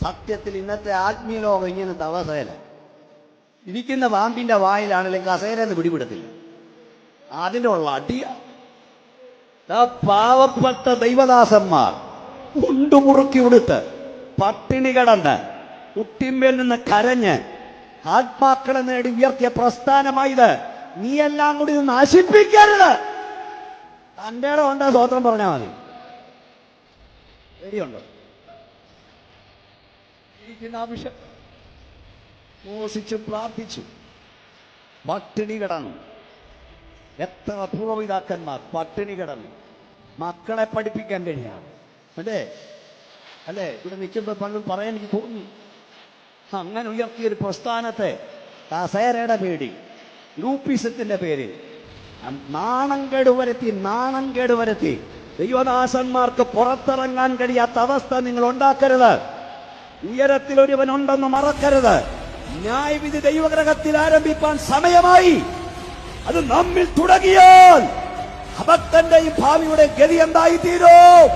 സത്യത്തിൽ ഇന്നത്തെ ആത്മീയ ലോകം ഇങ്ങനത്തെ അവസ്ഥയില. ഇരിക്കുന്ന പാമ്പിന്റെ വായിലാണെങ്കിലും കസേരന്ന് പിടിപെടത്തില്ല. അതിൻ്റെ ഉള്ള അടിയ. പാവപ്പെട്ട ദൈവദാസന്മാർ ഉണ്ടുമുറുക്കി ഉടുത്ത് പട്ടിണി കിടന്ന് കുട്ടിന്മേൽ നിന്ന് കരഞ്ഞ് ആത്മാക്കളെ നേടി ഉയർത്തിയ പ്രസ്ഥാനമായത്. നീ എല്ലാം കൂടി നശിപ്പിക്കരുത്. തൻ്റെ ഉണ്ട് സ്വത്രം പറഞ്ഞാൽ മതി. ശരിയുണ്ടോ? ഇരിക്കുന്ന ആവശ്യം മോസിച്ചു പ്രാർത്ഥിച്ചു, പട്ടിണി കിടന്നു. എത്ര പൂർവ്വപിതാക്കന്മാർ പട്ടിണി കിടന്നു. മക്കളെ പഠിപ്പിക്കാൻ കഴിയാം. അല്ലേ? ഇവിടെ നിൽക്കുമ്പോൾ പലരും പറയാൻ എനിക്ക് തോന്നി. അങ്ങനെ ഉയർത്തിയൊരു പ്രസ്ഥാനത്തെ കസേരയുടെ പേടി, ഗ്രൂപ്പിസത്തിന്റെ പേരിൽ നാണം കേട് വരുത്തി ദൈവദാസന്മാർക്ക് പുറത്തിറങ്ങാൻ കഴിയാത്ത അവസ്ഥ നിങ്ങൾ ഉണ്ടാക്കരുത്. ഉയരത്തിൽ ഒരുവനുണ്ടെന്ന് മറക്കരുത്. ന്യായവിധി ദൈവഗ്രഹത്തിൽ ആരംഭിപ്പാൻ സമയമായി. അത് നമ്മിൽ തുടങ്ങിയാൽ അഭക്തന്റെയും ഭാവിയുടെ ഗതി എന്തായി തീരും?